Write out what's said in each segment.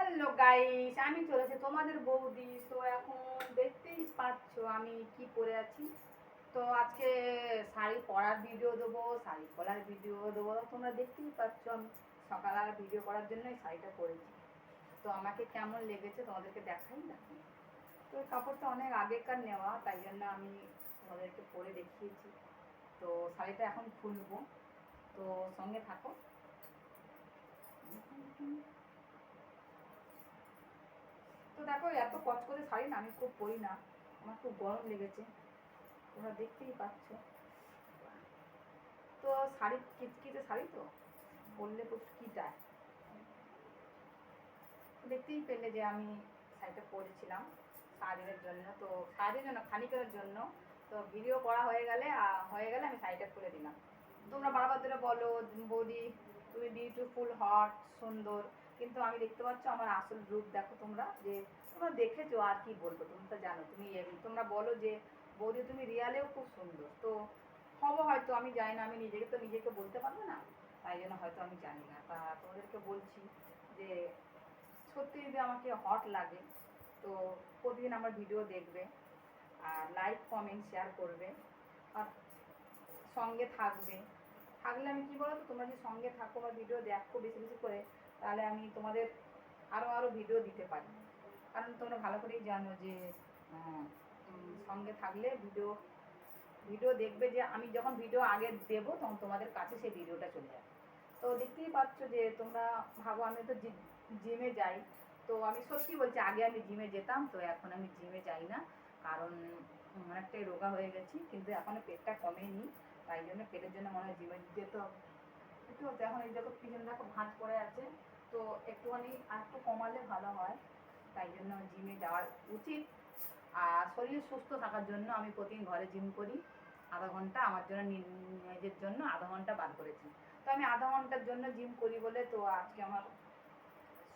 Hello guys, আমি চলেছি তোমাদের বৌদি। তো এখন দেখতেই পাচ্ছ আমি কি পরে আছি। তো আজকে শাড়ি পরার ভিডিও দেবো, শাড়ি পরার ভিডিও দেবো। তোমরা দেখতেই পাচ্ছ আমি সকালবেলা ভিডিও করার জন্যই শাড়িটা পরেছি। তো আমাকে কেমন লেগেছে তোমাদেরকে দেখাই না। তো এই কাপড়টা অনেক আগেকার নেওয়া, তাই জন্য আমি তোমাদেরকে পরে দেখিয়েছি। তো শাড়িটা এখন খুলবো, তো সঙ্গে থাকো। তো দেখো, এত কচকচে শাড়ি না আমি খুব পরি না, আমার খুব গরম লেগেছে, তোমরা দেখতেই পাচ্ছ। তো শাড়ি কিচকিচে শাড়ি তো পরলে তো কিটায়। দেখতেই পেলে যে আমি শাড়িটা পরেছিলাম সারাদিনের জন্য। তো সারাদিনের জন্য খানিকের জন্য। তো ভিডিও করা হয়ে গেলে আমি শাড়িটা খুলে দিলাম। তোমরা বারবার ধরে বলো বৌদি তুমি বিউটিফুল, হট, সুন্দর, কিন্তু আমি দেখতে পাচ্ছ আমার আসল রূপ দেখো তোমরা। যে তোমরা দেখেছো, আর কি বলবো, তুমি তো জানো। তোমরা বলো যে বৌদি তুমি রিয়ালেও খুব সুন্দর। তো হবো হয়তো, আমি জানি না, আমি নিজেকে বলতে পারবো না, তাই জন্য হয়তো আমি জানি না। তা তোমাদেরকে বলছি যে সত্যি যদি আমাকে হট লাগে তো প্রতিদিন আমার ভিডিও দেখবে, আর লাইক কমেন্ট শেয়ার করবে, আর সঙ্গে থাকলে আমি কি বলো তো, তোমরা যদি সঙ্গে থাকো বা ভিডিও দেখো বেশি বেশি করে, তাহলে আমি তোমাদের আরও ভিডিও দিতে পারি। কারণ তোমরা ভালো করেই জানো যে সঙ্গে থাকলে ভিডিও ভিডিও দেখবে, যে আমি যখন ভিডিও আগে দেবো তখন তোমাদের কাছে সেই ভিডিওটা চলে যাবে। তো দেখতেই পাচ্ছ যে তোমরা ভাবো আমি তো জিমে যাই। তো আমি সত্যি বলছি, আগে আমি জিমে যেতাম, তো এখন আমি জিমে যাই না। কারণ অনেকটাই রোগা হয়ে গেছি, কিন্তু এখনও পেটটা কমেনি, তাই জন্য পেটের জন্য মনে হয় জিমে যেতে হবে। একটু এখন এই দেখো পিছনে দেখো ভাঁজ পড়ে আছে, তো একটুখানি আর একটু কমালে ভালো হয়, তাই জন্য জিমে যাওয়ার উচিত। আর শরীর সুস্থ থাকার জন্য আমি প্রতিদিন ঘরে জিম করি আধা ঘন্টা, আমার জন্য নিজের জন্য আধা ঘন্টা বার করেছি। তো আমি আধা ঘন্টার জন্য জিম করি বলে তো আজকে আমার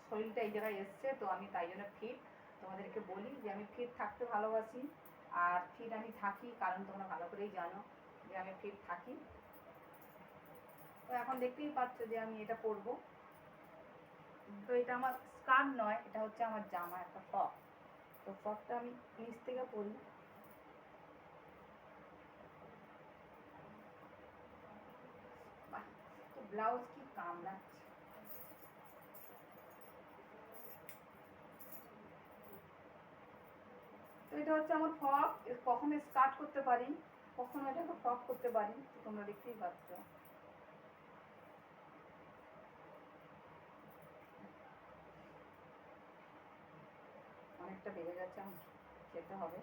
শরীরটা এই জায়গায় এসছে, তো আমি তাই জন্য ফিট। তোমাদেরকে বলি যে আমি ফিট থাকতে ভালোবাসি, আর ফিট আমি থাকি, কারণ তোমরা ভালো করেই জানো যে আমি ফিট থাকি। তো এখন দেখতেই পাচ্ছ যে আমি এটা পরবো। তো এটা আমার স্কার্ট নয়, এটা হচ্ছে আমার জামা, একটা ফ্রক। তো ফ্রকটা আমি নিচ থেকে পরি। বাহ, তো ব্লাউজ কি কামড়াচ্ছে। তো এটা হচ্ছে আমার ফ্রক। কখনো স্কার্ট করতে পারি, কখনো এটাকে ফ্রক করতে পারি, তো তোমরা দেখতেই পাচ্ছ। অনেকটা বেড়ে গেছে, আমার খেতে হবে।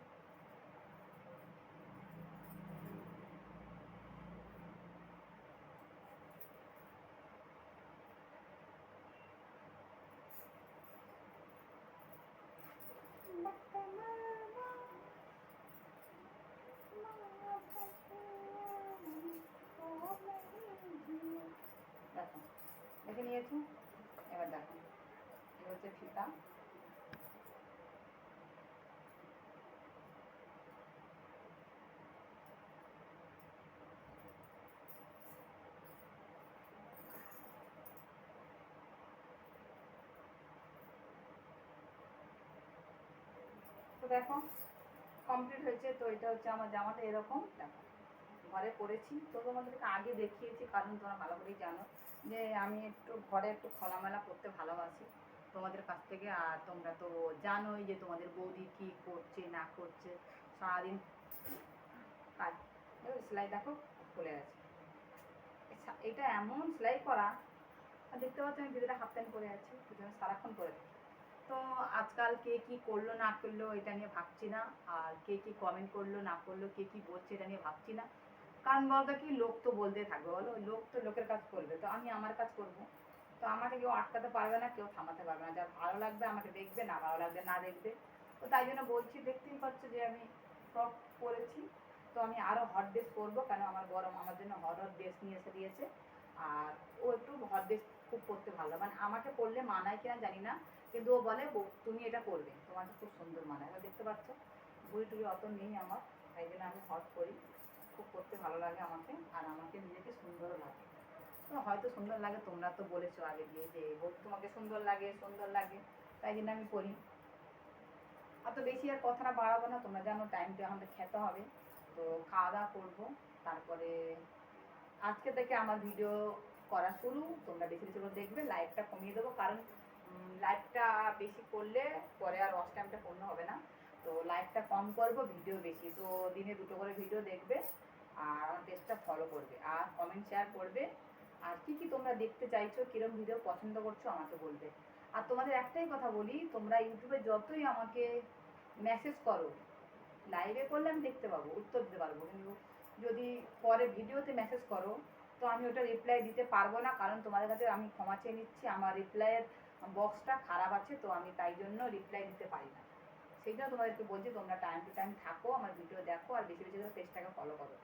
দেখো, দেখে নিয়েছো, এবার দেখো এই হচ্ছে ফিতা। তো দেখো কমপ্লিট হয়েছে। তো এটা হচ্ছে আমার জামাটা, এরকম দেখো ঘরে পরেছি। তো তোমাদেরকে আগে দেখিয়েছি, কারণ তোমরা ভালো করেই জানো যে আমি একটু ঘরে একটু খোলামেলা করতে ভালোবাসি তোমাদের কাছ থেকে। আর তোমরা তো জানোই যে তোমাদের বৌদি কী করছে না করছে সারাদিন কাজ। সেলাই দেখো খুলে গেছে, এটা এমন সেলাই করা। দেখতে পাচ্ছ আমি ভিতরে হাফ প্যান্ট পরে আছি, ভিতরে সারাক্ষণ পরে থাকি। তো আজকাল কে কি করলো না করলো এটা নিয়ে ভাবছি না, আর কে কি কমেন্ট করলো না করলো, কে কি বলছে এটা নিয়ে ভাবছি না। কারণ বলতে কি, লোক তো বলতে থাকবে, বলো লোক তো লোকের কাজ করবে, তো আমি আমার কাজ করব। তো আমাকে কেউ আটকাতে পারবে না, কেউ থামাতে পারবে না। যার ভালো লাগবে আমাকে দেখবে, না ভালো লাগবে না দেখবে। তো তাই জন্য বলছি, দেখতেই পাচ্ছ যে আমি ফ্রক পরেছি। তো আমি আরও হট ড্রেস পরবো, কেন আমার গরম, আমার জন্য হট হট ড্রেস নিয়ে এসে দিয়েছে। আর ও একটু হট ড্রেস খুব পরতে ভালো, মানে আমাকে পরলে মানায় কিনা জানি না, কিন্তু ও বলে তুমি এটা পরবে, তোমাকে খুব সুন্দর মানায়। এবার দেখতে পাচ্ছ বুড়ি টুড়ি অত নেই আমার, তাই জন্য আমি হট করি, খুব পরতে ভালো লাগে আমাকে, আর আমাকে নিজেকে সুন্দরও লাগে। তো হয়তো সুন্দর লাগে, তোমরা তো বলেছো আগে দিয়ে যে তোমাকে সুন্দর লাগে সুন্দর লাগে। তাই জন্য আমি করি। অত বেশি আর কথাটা বাড়াবো না, তোমরা জানো টাইমটা এখন খেতে হবে। তো খাওয়া দাওয়া করবো, তারপরে আজকে থেকে আমার ভিডিও করা শুরু। তোমরা বেশি বেশি করে দেখবে, লাইভটা কমিয়ে দেবো, কারণ লাইভটা বেশি করলে পরে আর ওয়াচ টাইমটা পূর্ণ হবে না। তো লাইভটা কম করবো, ভিডিও বেশি। তো দিনে 2টো করে ভিডিও দেখবে, আর আমার পেজটা ফলো করবে, আর কমেন্ট শেয়ার করবে। আর কি কি তোমরা দেখতে চাইছো, কিরকম ভিডিও পছন্দ করছো আমাকে বলবে। আর তোমাদের একটাই কথা বলি, তোমরা ইউটিউবে যতই আমাকে মেসেজ করো, লাইভে করলে আমি দেখতে পাবো, উত্তর দিতে পারবো, কিন্তু যদি পরে ভিডিওতে মেসেজ করো তো আমি ওটা রিপ্লাই দিতে পারবো না, কারণ তোমাদের কাছে আমি ক্ষমা চেয়ে নিচ্ছি, আমার রিপ্লাইয়ের বক্সটা খারাপ আছে, তো আমি তাই জন্য রিপ্লাই দিতে পারি না। সেই জন্য তোমাদেরকে বলছি, তোমরা টাইম টু টাইম থাকো, আমার ভিডিও দেখো, আর বেশি বেশি করে পেজটাকে ফলো করো।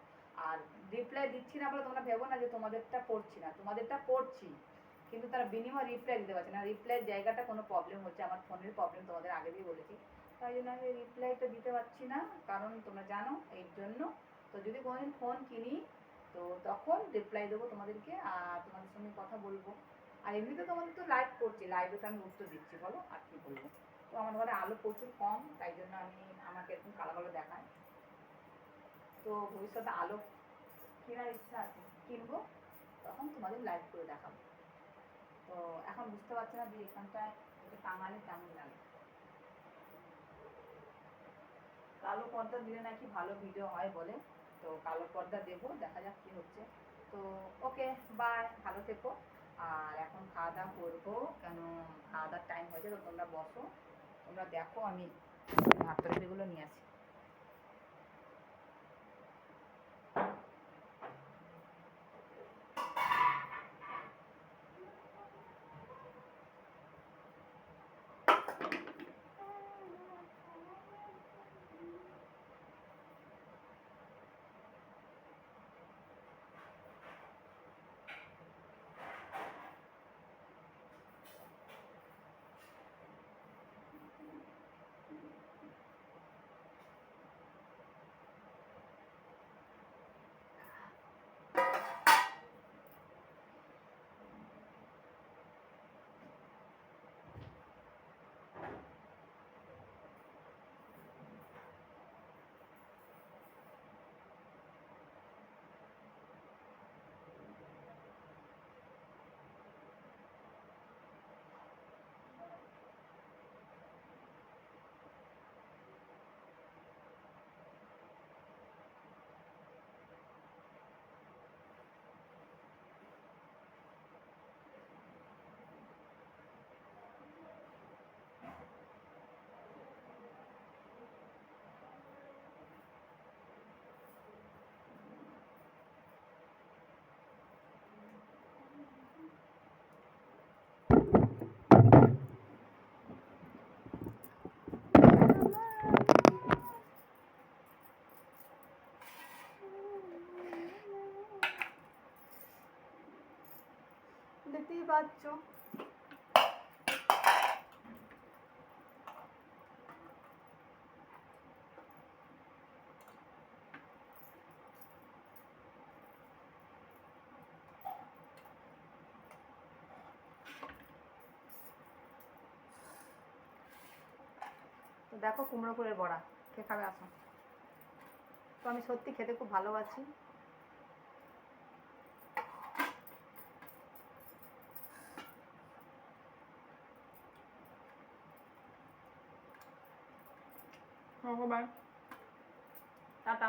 আর রিপ্লাই দিচ্ছি না বলে তোমরা ভেবো না যে তোমাদেরটা পড়ছি না, তোমাদেরটা পড়ছি, কিন্তু তারা বিনিময় রিপ্লাই দিতে পারছে না। রিপ্লাইয়ের জায়গাটা কোনো প্রবলেম হচ্ছে, আমার ফোনের প্রবলেম, তোমাদের আগে দিয়ে বলেছি। তাই জন্য আমি রিপ্লাইটা দিতে পারছি না, কারণ তোমরা জানো এই জন্য। তো যদি কোনোদিন ফোন কিনি তো তখন রিপ্লাই দেবো তোমাদেরকে, আর তোমাদের সঙ্গে কথা বলবো। আর এমনিতে তোমাদের তো লাইভ করছি, লাইভে তো আমি উত্তর দিচ্ছি, বলো আর কি বলবো। তো আমার ঘরে আলো প্রচুর কম, তাই জন্য আমাকে এরকম কালো কালো দেখায়। তো ভবিষ্যতে আলো কেনার ইচ্ছা আছে, কিনবো, তখন তোমাদের লাইভ করে দেখাবো। তো এখন বুঝতে পারছি না যে এখানটায় এটা টাঙালে কেমন লাগে। কালো পর্দা দিলে নাকি ভালো ভিডিও হয় বলে, তো কালো পর্দা দেবো, দেখা যাক কি হচ্ছে। তো ওকে, বাই, ভালো থেকো। আর এখন খাওয়া দাওয়া করবো, কেন খাওয়া দাওয়ার টাইম হয়েছে। তো তোমরা বসো, তোমরা দেখো, আমি ভাত তরকারিগুলো নিয়ে আসি। দেখতেই পাচ্ছ, তো দেখো কুমড়ো ফুলের বড়া, কে খাবে আসো। তো আমি সত্যি খেতে খুব ভালোবাসি। Bye, tata.